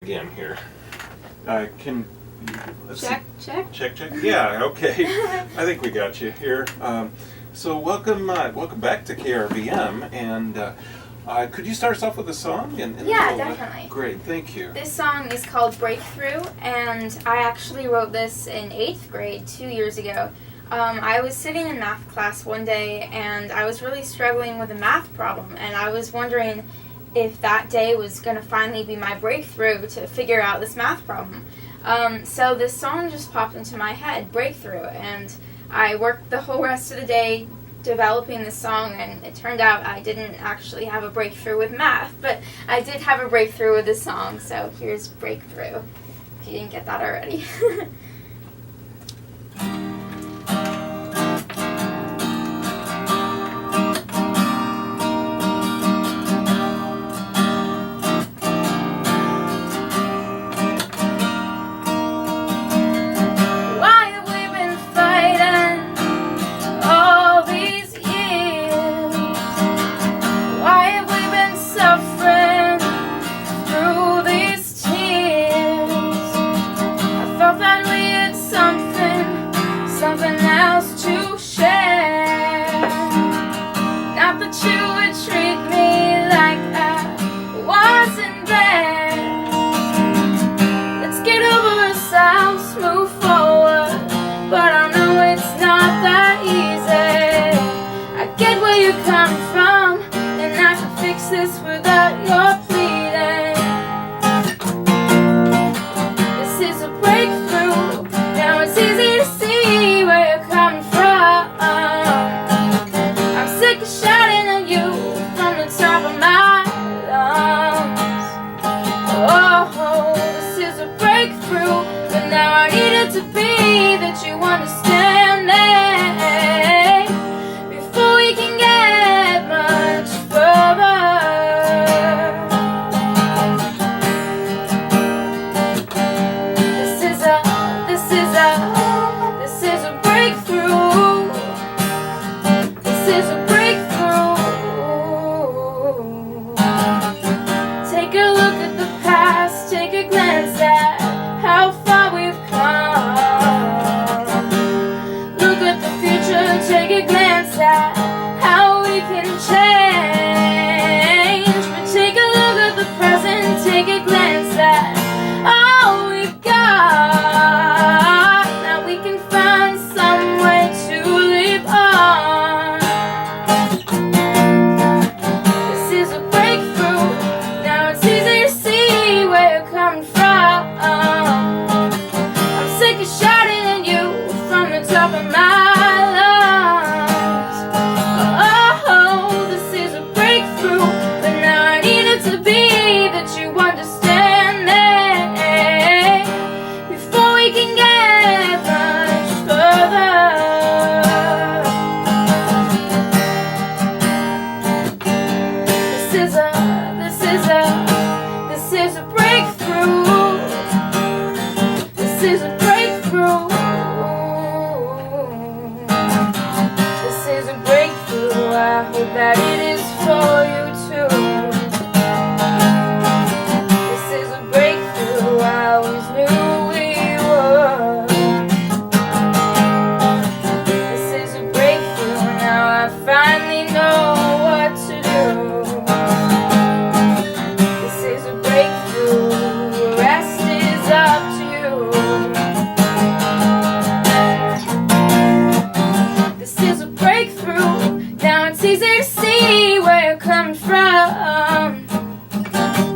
Again here. Let's check, see. check. Check, check. Yeah, okay. I think we got you here. So welcome back to KRVM, and could you start us off with a song? Yeah, definitely. Great, thank you. This song is called Breakthrough, and I actually wrote this in 8th grade 2 years ago. I was sitting in math class one day, and I was really struggling with a math problem, and I was wondering if that day was going to finally be my breakthrough to figure out this math problem. So this song just popped into my head, Breakthrough, and I worked the whole rest of the day developing this song, and it turned out I didn't actually have a breakthrough with math, but I did have a breakthrough with this song, so here's Breakthrough, if you didn't get that already. This without your pleading. This is a breakthrough. Now it's easy to see where you're coming from. I'm sick of shouting at you from the top of my lungs. Oh, this is a breakthrough, but now I need it to be that you understand me before we can get much further. That it is for you too. This is a breakthrough, I always knew we would. This is a breakthrough, now I finally know what to do. This is a breakthrough, the rest is up to you. This is a breakthrough, now it's easy to see where you're coming from.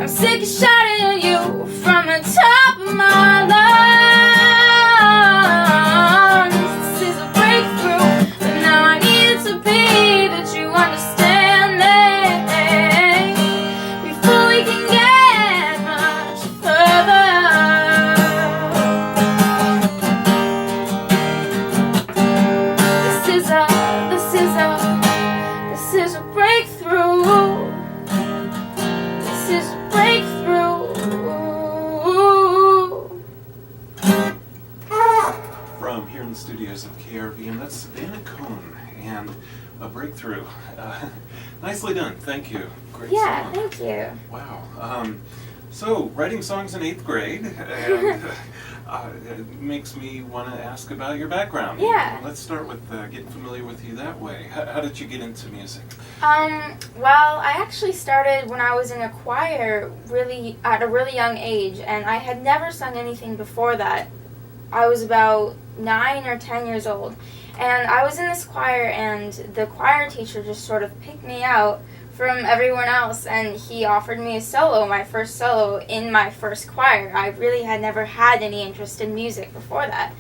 I'm sick of shouting at you from the top of my lungs. This is a breakthrough, but now I need it to be that you understand me before we can get much further. This is a breakthrough. This is a breakthrough. From here in the studios of KRVM, that's Savanna Coen and a breakthrough. Nicely done, thank you. Great Yeah, song. thank you. Wow. So, writing songs in 8th grade, and it makes me want to ask about your background. Yeah. Let's start with getting familiar with you that way. How did you get into music? Well, I actually started when I was in a choir at a really young age, and I had never sung anything before that. I was about 9 or 10 years old, and I was in this choir, and the choir teacher just sort of picked me out from everyone else, and he offered me a solo, my first solo in my first choir. I really had never had any interest in music before that.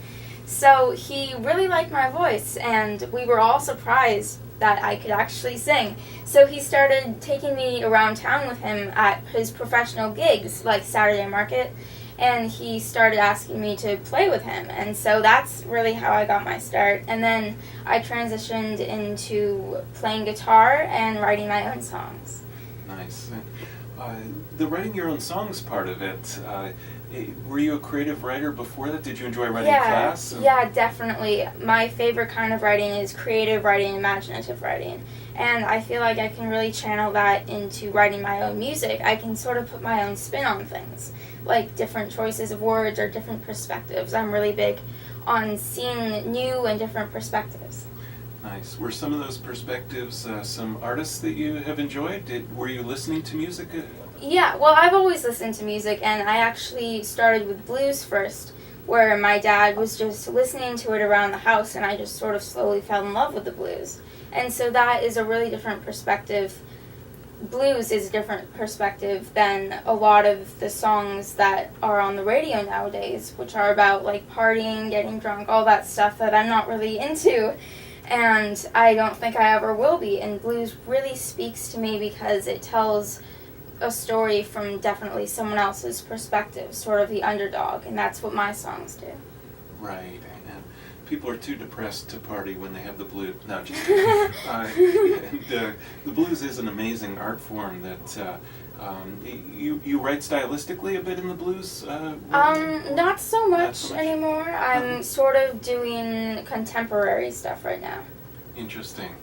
So he really liked my voice, and we were all surprised that I could actually sing. So he started taking me around town with him at his professional gigs, like Saturday Market, and he started asking me to play with him. And so that's really how I got my start. And then I transitioned into playing guitar and writing my own songs. Nice. The writing your own songs part of it, were you a creative writer before that? Did you enjoy writing class? Yeah, definitely. My favorite kind of writing is creative writing, imaginative writing. And I feel like I can really channel that into writing my own music. I can sort of put my own spin on things, like different choices of words or different perspectives. I'm really big on seeing new and different perspectives. Nice. Were some of those perspectives some artists that you have enjoyed? Were you listening to music? Yeah, well, I've always listened to music, and I actually started with blues first, where my dad was just listening to it around the house, and I just sort of slowly fell in love with the blues. And so that is a really different perspective. Blues is a different perspective than a lot of the songs that are on the radio nowadays, which are about like partying, getting drunk, all that stuff that I'm not really into. And I don't think I ever will be. And blues really speaks to me because it tells a story from definitely someone else's perspective, sort of the underdog, and that's what my songs do. Right. And people are too depressed to party when they have the blues. No, just kidding. The blues is an amazing art form that you write stylistically a bit in the blues? Not so much anymore. I'm sort of doing contemporary stuff right now. Interesting.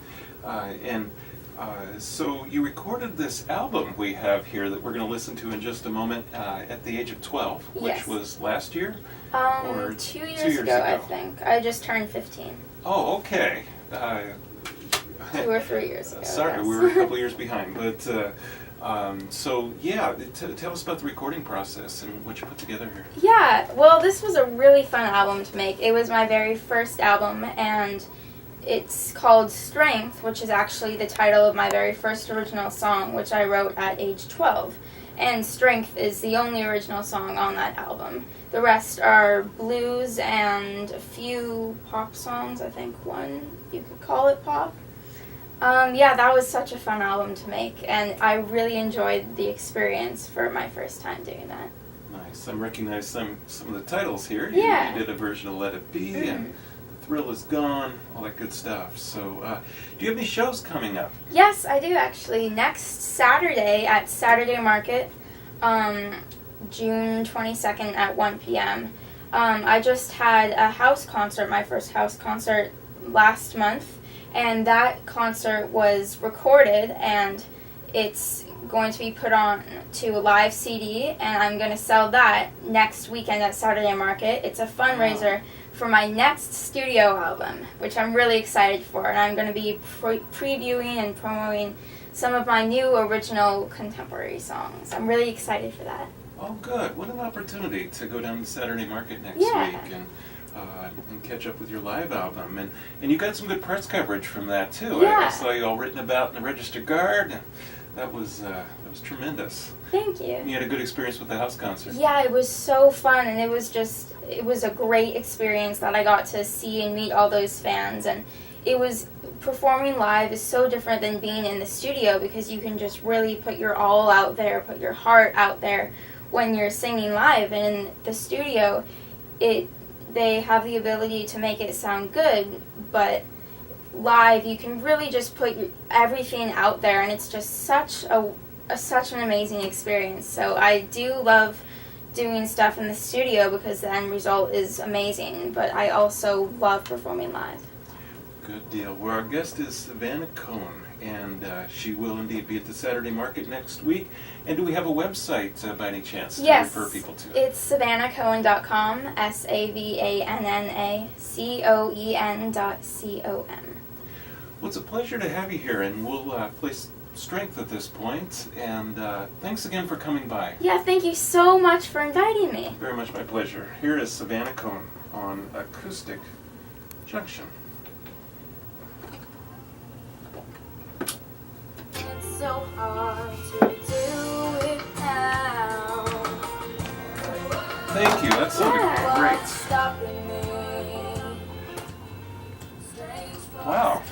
So you recorded this album we have here that we're going to listen to in just a moment at the age of 12, which was last year? Or 2 years ago, I think. I just turned 15. Oh, okay. 2 or 3 years ago. Sorry, we were a couple years behind. But so, yeah, tell us about the recording process and what you put together here. Yeah, well, this was a really fun album to make. It was my very first album, and it's called Strength, which is actually the title of my very first original song, which I wrote at age 12. And Strength is the only original song on that album. The rest are blues and a few pop songs. I think one, you could call it pop. Yeah, that was such a fun album to make, and I really enjoyed the experience for my first time doing that. Nice. I recognize some of the titles here. Yeah. You did a version of Let It Be, and Thrill Is Gone, all that good stuff. So, do you have any shows coming up? Yes, I do actually. Next Saturday at Saturday Market, June 22nd at 1 p.m. I just had a house concert, my first house concert last month, and that concert was recorded, and it's going to be put on to a live CD, and I'm going to sell that next weekend at Saturday Market. It's a fundraiser for my next studio album, which I'm really excited for, and I'm going to be previewing and promoting some of my new original contemporary songs. I'm really excited for that. Oh, good. What an opportunity to go down to Saturday Market next week and catch up with your live album. And you got some good press coverage from that, too. Yeah. I saw you all written about in the Register Guard. And that was tremendous. Thank you. You had a good experience with the house concert. Yeah, it was so fun, and it was a great experience that I got to see and meet all those fans. And it was, performing live is so different than being in the studio, because you can just really put your all out there, put your heart out there when you're singing live. And in the studio, they have the ability to make it sound good, but live you can really just put everything out there, and it's just such an amazing experience. So I do love doing stuff in the studio because the end result is amazing, but I also love performing live. Good deal. Well, our guest is Savanna Coen and she will indeed be at the Saturday Market next week. And do we have a website by any chance to refer people to? It's SavannaCoen.com, SavannaCoen.com. Well, it's a pleasure to have you here, and we'll place strength at this point. And thanks again for coming by. Yeah, thank you so much for inviting me. Very much my pleasure. Here is Savanna Coen on Acoustic Junction. It's so hard to do it now. Thank you. That sounded great. What's stopping me? Wow.